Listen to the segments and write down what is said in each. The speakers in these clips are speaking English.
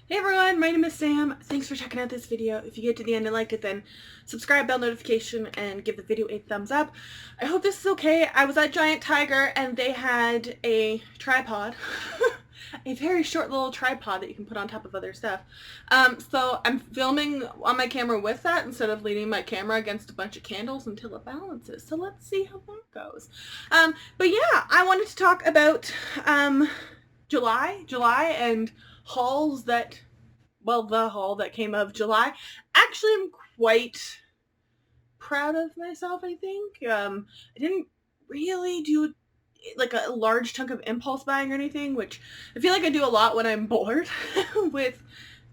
Hey everyone, my name is Sam. Thanks for checking out this video. If you get to the end and liked it, then subscribe, bell notification, and give the video a thumbs up. I hope this is okay. I was at Giant Tiger and they had a tripod. A very short little tripod that you can put on top of other stuff. So I'm filming on my camera with that instead of leaning my camera against a bunch of candles until it balances. So let's see how that goes. But yeah, I wanted to talk about July and hauls that, well, the haul that came of July. Actually, I'm quite proud of myself, I think. I didn't really do like a large chunk of impulse buying or anything, which I feel like I do a lot when I'm bored. With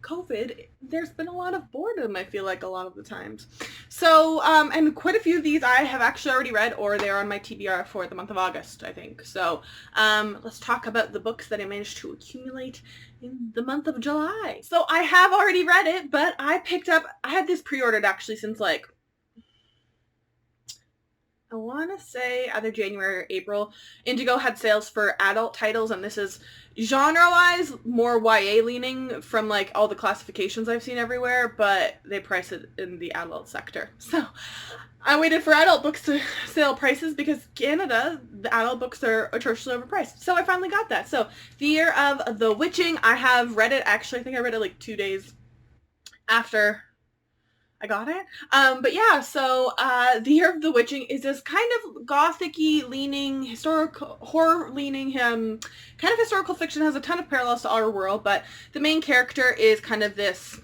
COVID, there's been a lot of boredom, I feel like, a lot of the times. So, and quite a few of these I have actually already read, or they're on my TBR for the month of August, I think. So, let's talk about the books that I managed to accumulate in the month of July. So I have already read it, but I had this pre-ordered actually since like, I want to say either January or April. Indigo had sales for adult titles, and this is genre-wise more YA leaning from like all the classifications I've seen everywhere, but they price it in the adult sector. So I waited for adult books to sale prices because Canada, the adult books are atrociously overpriced. So I finally got that. So The Year of the Witching, I have read it. Actually, I think I read it like 2 days after I got it. But yeah, so The Year of the Witching is this kind of gothic-y leaning, historical, horror leaning, kind of historical fiction, has a ton of parallels to our world, but the main character is kind of this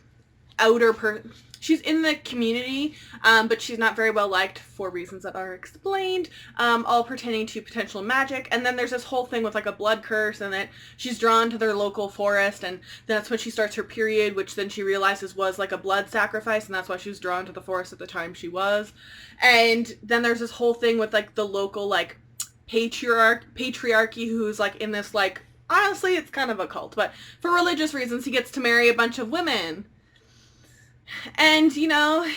outer person. She's in the community, but she's not very well liked for reasons that are explained, all pertaining to potential magic. And then there's this whole thing with like a blood curse, and that she's drawn to their local forest, and that's when she starts her period, which then she realizes was like a blood sacrifice, and that's why she was drawn to the forest at the time she was. And then there's this whole thing with like the local like patriarchy who's like in this like, honestly it's kind of a cult, but for religious reasons he gets to marry a bunch of women. And, you know,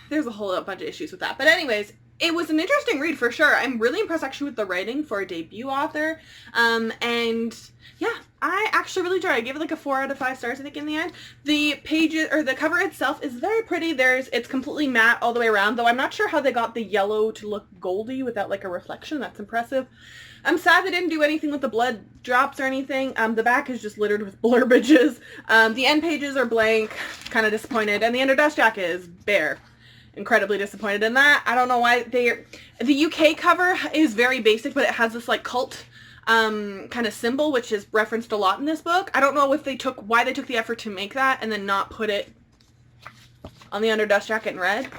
there's a whole bunch of issues with that. But anyways, it was an interesting read for sure. I'm really impressed actually with the writing for a debut author. And yeah, I actually really enjoyed it. I gave it like a 4 out of 5 stars, I think, in the end. The pages, or the cover itself is very pretty. It's completely matte all the way around, though I'm not sure how they got the yellow to look goldy without like a reflection. That's impressive. I'm sad they didn't do anything with the blood drops or anything. The back is just littered with blurbages. The end pages are blank, kind of disappointed, and the under dust jacket is bare. Incredibly disappointed in that. I don't know why the UK cover is very basic, but it has this like cult kind of symbol, which is referenced a lot in this book. I don't know if why they took the effort to make that and then not put it on the under dust jacket in red,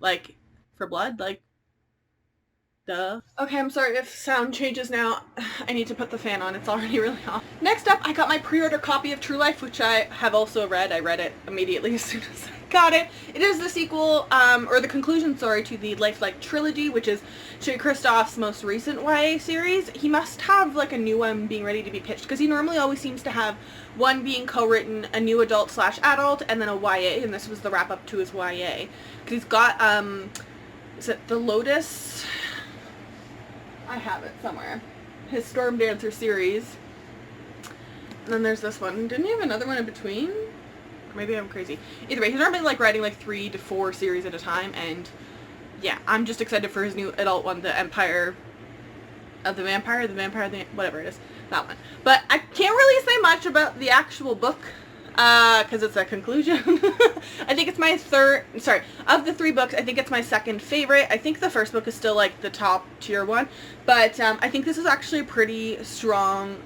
like for blood, like. Duh. Okay, I'm sorry if sound changes now. I need to put the fan on. It's already really hot. Next up, I got my pre-order copy of True Life, which I have also read. I read it immediately as soon as I got it. It is the sequel, or the conclusion, sorry, to the Lifelike trilogy, which is Shay Kristoff's most recent YA series. He must have like a new one being ready to be pitched, because he normally always seems to have one being co-written, a new adult/adult, and then a YA, and this was the wrap-up to his YA. Because he's got, is it The Lotus? I have it somewhere. His Storm Dancer series. And then there's this one. Didn't he have another one in between? Or maybe I'm crazy. Either way, he's normally like writing like 3 to 4 series at a time, and yeah, I'm just excited for his new adult one, The Empire of the Vampire, whatever it is, that one. But I can't really say much about the actual book, because it's a conclusion. I think it's my of the 3 books, I think it's my second favorite. I think the first book is still like the top tier one, but I think this is actually a pretty strong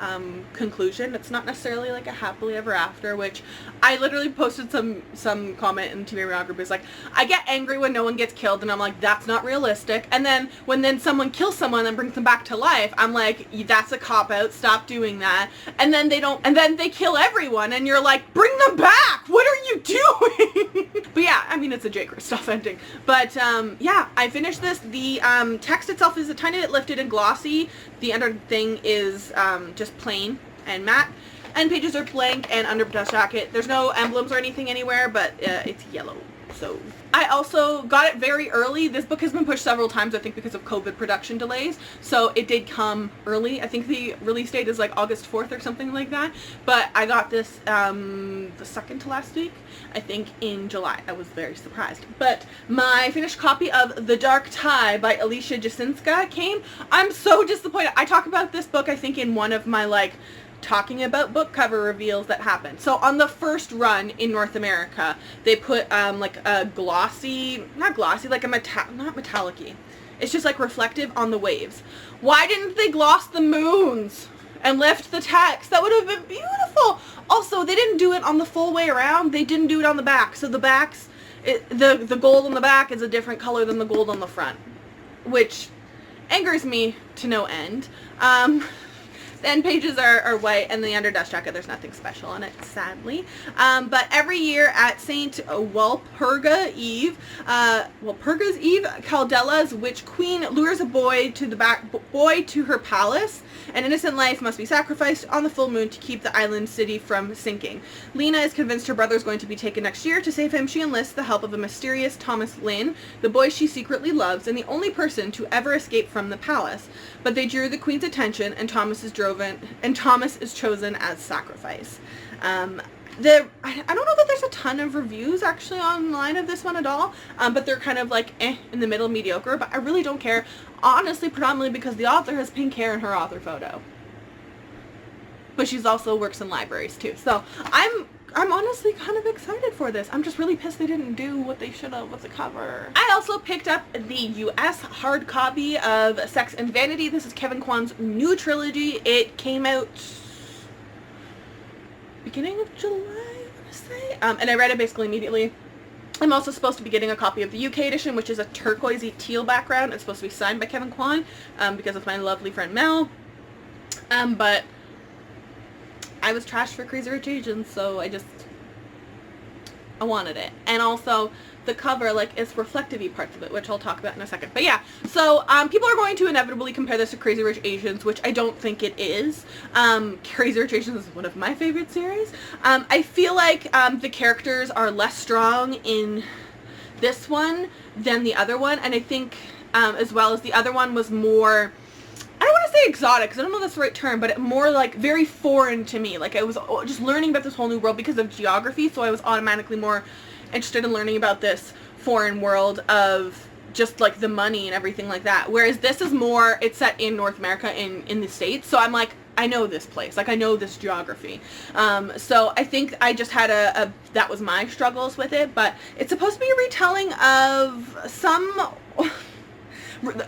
conclusion. It's not necessarily like a happily ever after, which I literally posted some comment in TV Round group. Is like, I get angry when no one gets killed, and I'm like, that's not realistic. And then when someone kills someone and brings them back to life, I'm like, that's a cop-out, stop doing that. And then they kill everyone, and you're like, bring them back! What are you doing? But yeah, I mean, it's a J. Kristoff ending. But yeah, I finished this. The text itself is a tiny bit lifted and glossy. The under thing is just plain and matte. End pages are blank and under dust jacket. There's no emblems or anything anywhere, but it's yellow. So I also got it very early. This book has been pushed several times, I think because of COVID production delays. So it did come early. I think the release date is like August 4th or something like that. But I got this the second to last week, I think in July. I was very surprised. But my finished copy of The Dark Tie by Alicia Jasinska came. I'm so disappointed. I talk about this book, I think, in one of my like talking about book cover reveals that happened. So on the first run in North America, they put like a glossy, not glossy, like a not metallic-y. It's just like reflective on the waves. Why didn't they gloss the moons and lift the text? That would have been beautiful. Also, they didn't do it on the full way around. They didn't do it on the back. So the backs, the gold on the back is a different color than the gold on the front, which angers me to no end. The end pages are white, and the under dust jacket, there's nothing special on it, sadly. But every year at St. Walpurga Eve, Walpurga's Eve, Caldella's witch queen lures a boy to her palace. An innocent life must be sacrificed on the full moon to keep the island city from sinking. Lena is convinced her brother is going to be taken next year. To save him, she enlists the help of a mysterious Thomas Lynn, the boy she secretly loves, and the only person to ever escape from the palace. But they drew the queen's attention, and Thomas is chosen as sacrifice. I don't know that there's a ton of reviews actually online of this one at all, but they're kind of like in the middle, mediocre, but I really don't care, honestly, predominantly because the author has pink hair in her author photo. But she's also works in libraries too, so I'm honestly kind of excited for this. I'm just really pissed they didn't do what they should have with the cover. I also picked up the US hard copy of Sex and Vanity. This is Kevin Kwan's new trilogy. It came out beginning of July, I want to say. And I read it basically immediately. I'm also supposed to be getting a copy of the UK edition, which is a turquoisey teal background. It's supposed to be signed by Kevin Kwan, because of my lovely friend Mel. But I was trashed for Crazy Rich Asians, so I wanted it. And also, the cover, like, is reflective-y parts of it, which I'll talk about in a second. But yeah, so people are going to inevitably compare this to Crazy Rich Asians, which I don't think it is. Crazy Rich Asians is one of my favorite series. I feel like the characters are less strong in this one than the other one, and I think as well as the other one was more, I don't want to say exotic, because I don't know if that's the right term, but more like very foreign to me. Like I was just learning about this whole new world because of geography, so I was automatically more interested in learning about this foreign world of just like the money and everything like that. Whereas this is more, it's set in North America, in the States, so I'm like, I know this place, like I know this geography. So I think I just had that was my struggles with it, but it's supposed to be a retelling of some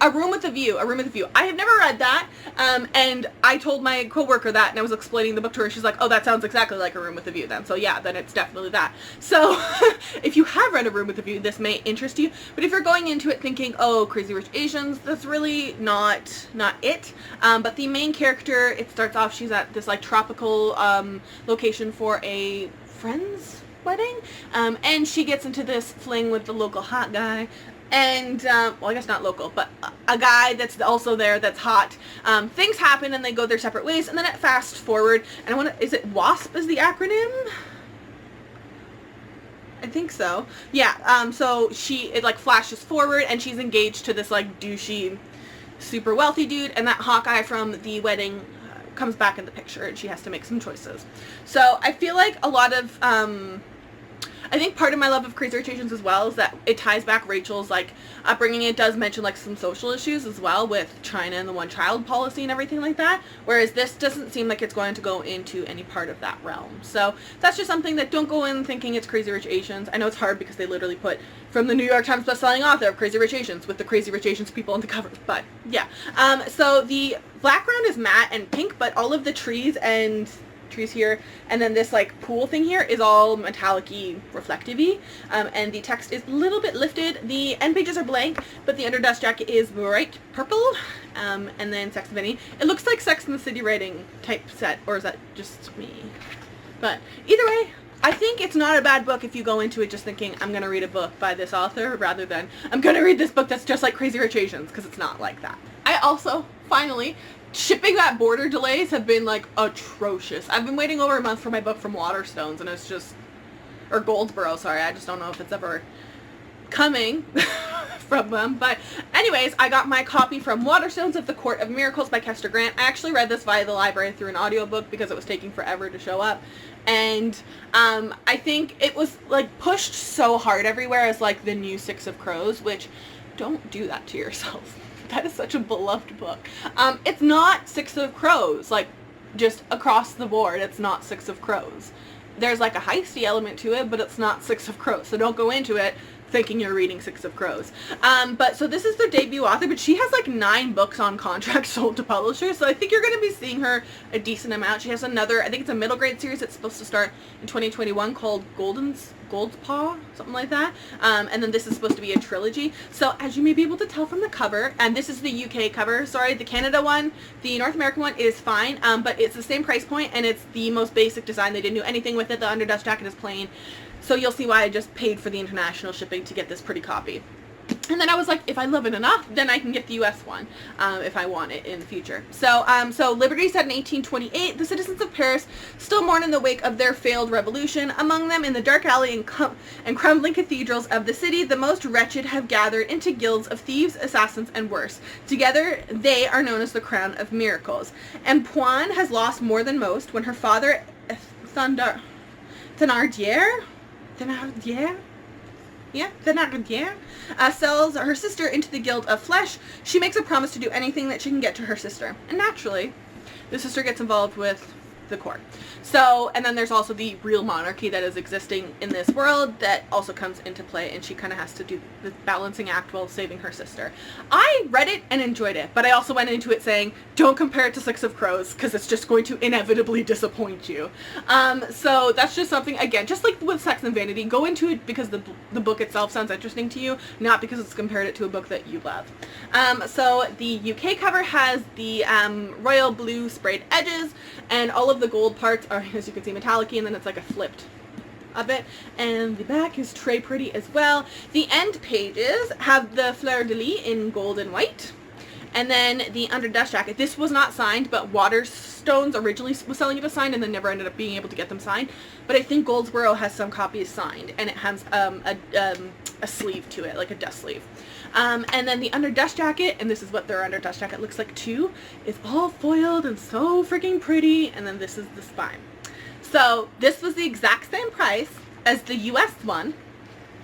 A Room with a View. I have never read that, and I told my coworker that, and I was explaining the book to her, and she's like, oh, that sounds exactly like A Room with a View then. So yeah, then it's definitely that. So if you have read A Room with a View, this may interest you, but if you're going into it thinking, oh, Crazy Rich Asians, that's really not it. But the main character, it starts off, she's at this like tropical location for a friend's wedding, and she gets into this fling with the local hot guy. And, well, I guess not local, but a guy that's also there that's hot. Things happen and they go their separate ways, and then it fast forward, and is it WASP is the acronym? I think so. Yeah, so it like flashes forward, and she's engaged to this like douchey, super wealthy dude, and that hot guy from the wedding comes back in the picture, and she has to make some choices. So I feel like a lot of, I think part of my love of Crazy Rich Asians as well is that it ties back Rachel's like upbringing. It does mention like some social issues as well with China and the one-child policy and everything like that, whereas this doesn't seem like it's going to go into any part of that realm. So that's just something that, don't go in thinking it's Crazy Rich Asians. I know it's hard because they literally put from the New York Times bestselling author of Crazy Rich Asians with the Crazy Rich Asians people on the cover, but yeah. So the background is matte and pink, but all of the trees here, and then this like pool thing here is all metallic-y, reflective-y, and the text is a little bit lifted. The end pages are blank, but the under dust jacket is bright purple, and then Sex and Vanity. It looks like Sex and the City writing typeset, or is that just me? But either way, I think it's not a bad book if you go into it just thinking, I'm going to read a book by this author, rather than, I'm going to read this book that's just like Crazy Rich Asians, because it's not like that. I also, finally, shipping that border delays have been like atrocious. I've been waiting over a month for my book from Waterstones, and it's just, or Goldsboro, sorry, I just don't know if it's ever coming from them. But anyways, I got my copy from Waterstones of the Court of Miracles by Kester Grant. I actually read this via the library through an audiobook because it was taking forever to show up. And I think it was like pushed so hard everywhere as like the new Six of Crows, which don't do that to yourself. That is such a beloved book. It's not Six of Crows, like just across the board. It's not Six of Crows. There's like a heisty element to it, but it's not Six of Crows. So don't go into it thinking you're reading Six of Crows. But so this is their debut author, but she has like 9 books on contract sold to publishers, so I think you're going to be seeing her a decent amount. She has another, I think it's a middle grade series that's supposed to start in 2021 called Gold's Paw, something like that. And then this is supposed to be a trilogy. So as you may be able to tell from the cover, and this is the UK cover, sorry, the Canada one, the North American one is fine, but it's the same price point and it's the most basic design. They didn't do anything with it. The underdust jacket is plain. So you'll see why I just paid for the international shipping to get this pretty copy. And then I was like, if I love it enough, then I can get the US one if I want it in the future. So Liberty said in 1828, the citizens of Paris still mourn in the wake of their failed revolution. Among them, in the dark alley and crumbling cathedrals of the city, the most wretched have gathered into guilds of thieves, assassins, and worse. Together, they are known as the Crown of Miracles. And Poin has lost more than most when her father, Thénardier, sells her sister into the Guild of Flesh. She makes a promise to do anything that she can get to her sister. And naturally, the sister gets involved with the court. So, and then there's also the real monarchy that is existing in this world that also comes into play, and she kind of has to do the balancing act while saving her sister. I read it and enjoyed it, but I also went into it saying, don't compare it to Six of Crows, because it's just going to inevitably disappoint you. So that's just something, again, just like with Sex and Vanity, go into it because the book itself sounds interesting to you, not because it's compared it to a book that you love. So the UK cover has the royal blue sprayed edges, and all of the gold parts are, as you can see, metallic-y, and then it's like a flipped of it. And the back is très pretty as well. The end pages have the fleur-de-lis in gold and white. And then the underdust jacket. This was not signed, but Waterstones originally was selling it as signed and then never ended up being able to get them signed. But I think Goldsboro has some copies signed, and it has a sleeve to it, like a dust sleeve. And then the underdust jacket, and this is what their underdust jacket looks like too, is all foiled and so freaking pretty. And then this is the spine. So this was the exact same price as the US one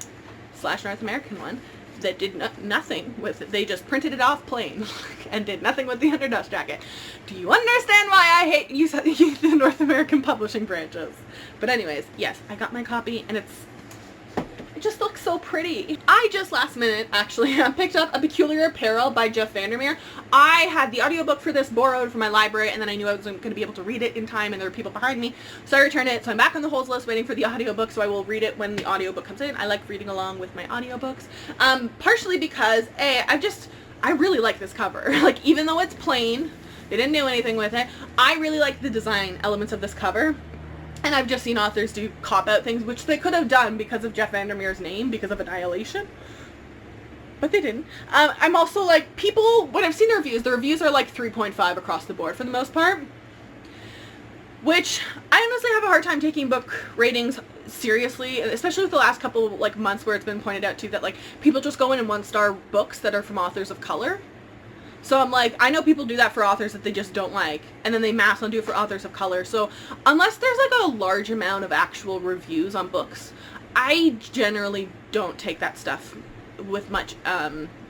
/ North American one that did nothing with it. They just printed it off plain and did nothing with the underdust jacket. Do you understand why I hate you the North American publishing branches? But anyways, yes, I got my copy, and it just looks so pretty. I just last minute actually picked up A Peculiar Apparel by Jeff Vandermeer. I had the audiobook for this borrowed from my library, and then I knew I wasn't going to be able to read it in time, and there were people behind me, so I returned it. So I'm back on the holds list waiting for the audiobook, so I will read it when the audiobook comes in. I like reading along with my audiobooks, partially because I really like this cover. Like, even though it's plain, they didn't do anything with it, I really like the design elements of this cover. And I've just seen authors do cop-out things, which they could have done because of Jeff Vandermeer's name, because of Annihilation. But they didn't. I'm also like, people, when I've seen the reviews are like 3.5 across the board for the most part. Which, I honestly have a hard time taking book ratings seriously, especially with the last couple like months where it's been pointed out too that like people just go in and 1-star books that are from authors of color. So I'm like, I know people do that for authors that they just don't like, and then they mass on do it for authors of color. So unless there's like a large amount of actual reviews on books, I generally don't take that stuff with much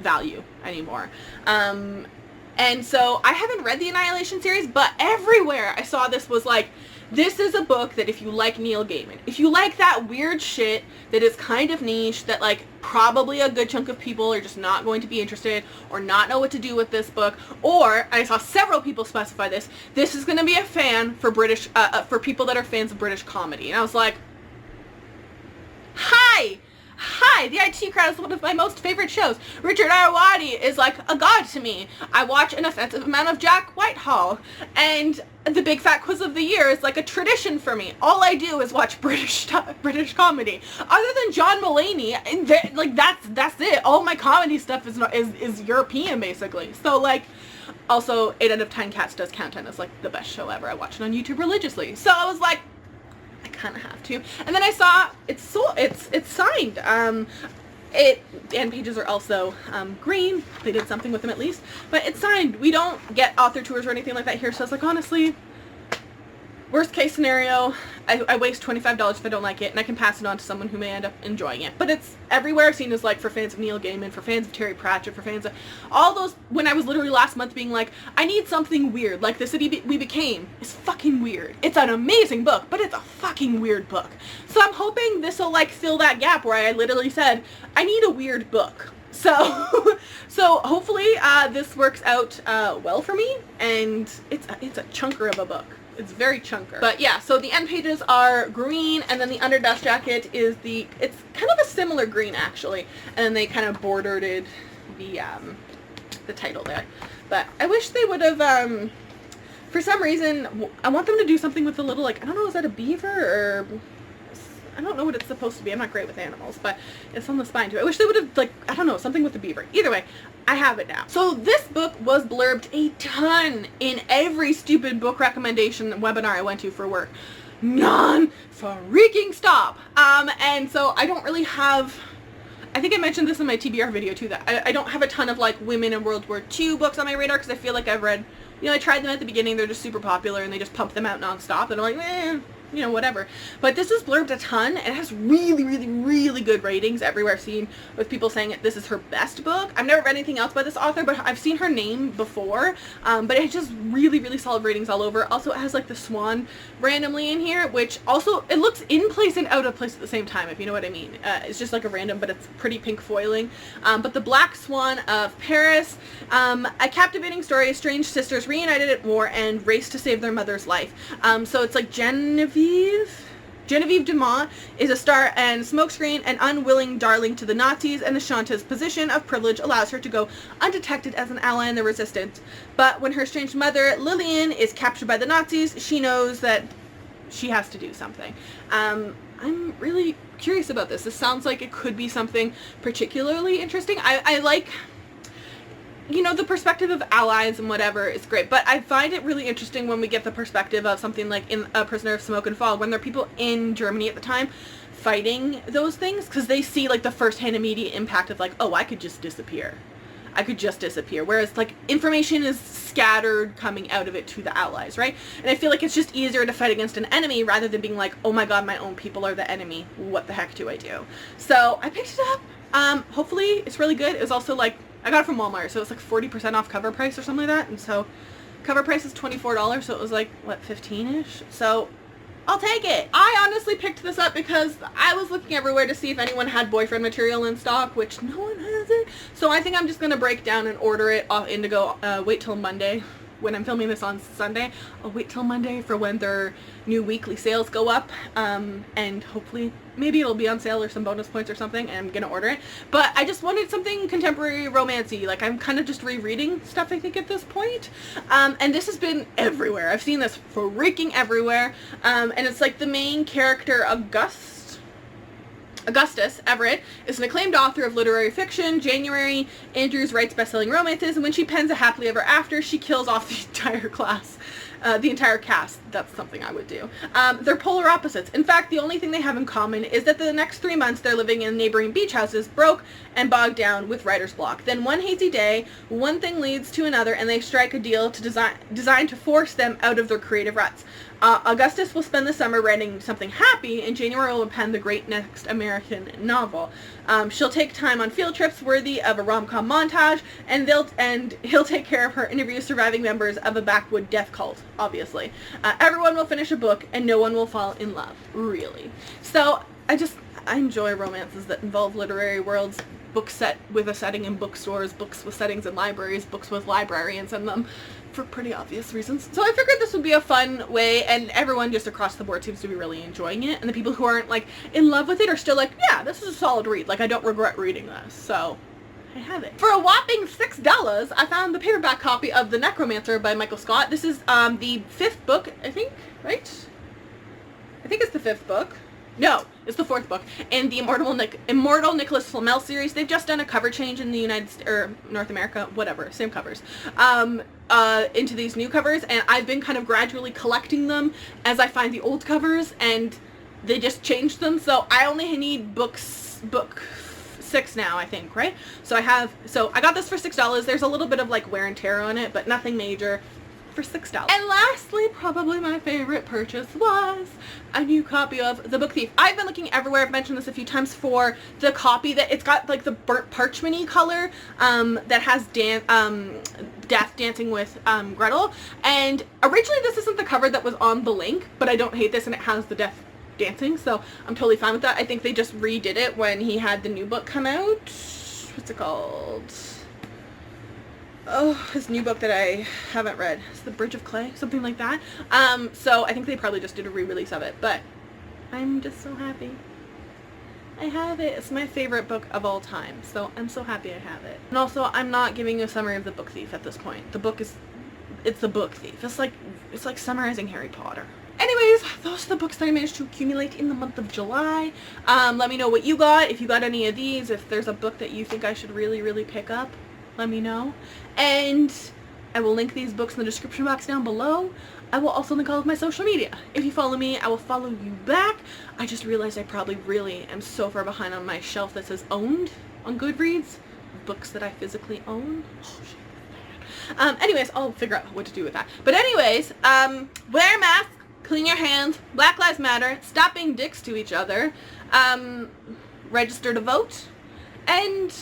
value anymore. And so I haven't read the Annihilation series, but everywhere I saw this was like, this is a book that if you like Neil Gaiman, if you like that weird shit that is kind of niche, that like probably a good chunk of people are just not going to be interested or not know what to do with this book, or I saw several people specify this is going to be a fan for British, for people that are fans of British comedy. And I was like, hi, the IT Crowd is one of my most favorite shows. Richard Ayoade is like a god to me. I watch an offensive amount of Jack Whitehall, and the Big Fat Quiz of the Year is like a tradition for me. All I do is watch British comedy. Other than John Mulaney, like that's it. All my comedy stuff is European basically. So like, also 8 out of 10 Cats does count as like the best show ever. I watch it on YouTube religiously. So I was like, I kind of have to. And then I saw it's signed. The end pages are also green. They did something with them at least. But it's signed. We don't get author tours or anything like that here. So it's like, honestly, worst case scenario, I waste $25 if I don't like it, and I can pass it on to someone who may end up enjoying it. But it's everywhere I've seen is like for fans of Neil Gaiman, for fans of Terry Pratchett, for fans of all those, when I was literally last month being like, I need something weird. Like The City We Became is fucking weird. It's an amazing book, but it's a fucking weird book. So I'm hoping this will like fill that gap where I literally said, I need a weird book. So, so hopefully this works out well for me, and it's a chunker of a book. It's very chunker. But yeah, so the end pages are green, and then the underdust jacket is it's kind of a similar green actually, and then they kind of bordered the title there. But I wish they would have, for some reason, I want them to do something with the little, like, I don't know, is that a beaver or... I don't know what it's supposed to be. I'm not great with animals, but it's on the spine too. I wish they would have, like, I don't know, something with the beaver. Either way, I have it now. So this book was blurbed a ton in every stupid book recommendation webinar I went to for work. Non-freaking stop. And so I don't really have, I think I mentioned this in my TBR video too, that I don't have a ton of like women in World War II books on my radar, because I feel like I've read, you know, I tried them at the beginning, they're just super popular and they just pump them out non-stop, and I'm like, you know, whatever. But this is blurbed a ton, and it has really, really, really good ratings everywhere I've seen, with people saying this is her best book. I've never read anything else by this author, but I've seen her name before, but it's just really, really solid ratings all over. Also, it has like the Swan randomly in here, which also, it looks in place and out of place at the same time, if you know what I mean. It's just like a random, but it's pretty pink foiling. But the Black Swan of Paris, a captivating story of strange sisters reunited at war and race to save their mother's life. So it's like Genevieve Dumont is a star and smokescreen, an unwilling darling to the Nazis, and the Shanta's position of privilege allows her to go undetected as an ally in the resistance. But when her estranged mother, Lillian, is captured by the Nazis, she knows that she has to do something. I'm really curious about this. This sounds like it could be something particularly interesting. I like, you know, the perspective of allies and whatever is great, but I find it really interesting when we get the perspective of something like in A Prisoner of Smoke and Fog, when there are people in Germany at the time fighting those things, because they see like the first-hand immediate impact of like, oh, I could just disappear. I could just disappear. Whereas like information is scattered coming out of it to the allies, right? And I feel like it's just easier to fight against an enemy rather than being like, oh my god, my own people are the enemy. What the heck do I do? So I picked it up. Hopefully it's really good. It was also like, I got it from Walmart, so it's like 40% off cover price or something like that, and so cover price is $24, so it was like, what, 15-ish? So I'll take it. I honestly picked this up because I was looking everywhere to see if anyone had boyfriend material in stock, which no one has it. So I think I'm just going to break down and order it off Indigo, wait till Monday. When I'm filming this on Sunday, I'll wait till Monday for when their new weekly sales go up, and hopefully maybe it'll be on sale or some bonus points or something, and I'm gonna order it. But I just wanted something contemporary romancy. Like, I'm kind of just rereading stuff, I think, at this point. And this has been everywhere. I've seen this freaking everywhere. And it's like the main character, Augustus Everett, is an acclaimed author of literary fiction. January Andrews writes best-selling romances, and when she pens a happily ever after, she kills off the entire class. The entire cast. That's something I would do. They're polar opposites. In fact, the only thing they have in common is that the next 3 months they're living in neighboring beach houses, broke and bogged down with writer's block. Then one hazy day, one thing leads to another, and they strike a deal to designed to force them out of their creative ruts. Augustus will spend the summer writing something happy, and January will pen the great next American novel. She'll take time on field trips worthy of a rom-com montage, and he'll take care of her interview surviving members of a backwood death cult, obviously. Everyone will finish a book, and no one will fall in love, really. So, I enjoy romances that involve literary worlds, books set with a setting in bookstores, books with settings in libraries, books with librarians in them, for pretty obvious reasons. So I figured this would be a fun way, and everyone just across the board seems to be really enjoying it, and the people who aren't like in love with it are still like, yeah, this is a solid read, like I don't regret reading this, so I have it. For a whopping $6, I found the paperback copy of The Necromancer by Michael Scott. This is the 5th book, I think, right? I think it's the 5th book. No, it's the 4th book in the Immortal Nicholas Flamel series. They've just done a cover change in the United States, or North America, whatever, same covers, into these new covers, and I've been kind of gradually collecting them as I find the old covers, and they just changed them, so I only need book $6 now, I think, right? So I got this for $6. There's a little bit of like wear and tear on it, but nothing major, for $6. And lastly, probably my favorite purchase was a new copy of The Book Thief. I've been looking everywhere, I've mentioned this a few times, for the copy that it's got like the burnt parchment-y color that has Death dancing with Gretel. And originally this isn't the cover that was on the link, but I don't hate this and it has the Death dancing, so I'm totally fine with that. I think they just redid it when he had the new book come out. What's it called? Oh, his new book that I haven't read. It's The Bridge of Clay, something like that. So I think they probably just did a re-release of it, but I'm just so happy. I have it. It's my favorite book of all time, so I'm so happy I have it. And also, I'm not giving you a summary of The Book Thief at this point. The book is, it's The Book Thief. It's like summarizing Harry Potter. Anyways, those are the books that I managed to accumulate in the month of July. Let me know what you got, if you got any of these, if there's a book that you think I should really pick up, let me know. And I will link these books in the description box down below. I will also link all of my social media. If you follow me, I will follow you back. I just realized I probably really am so far behind on my shelf that says owned on Goodreads. Books that I physically own. Oh, shit. Anyways, I'll figure out what to do with that. But anyways, wear a mask, clean your hands, Black Lives Matter, stop being dicks to each other, register to vote, and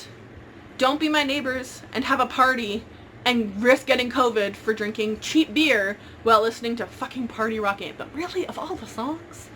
don't be my neighbors and have a party and risk getting COVID for drinking cheap beer while listening to fucking party rock anthem. Really? Of all the songs?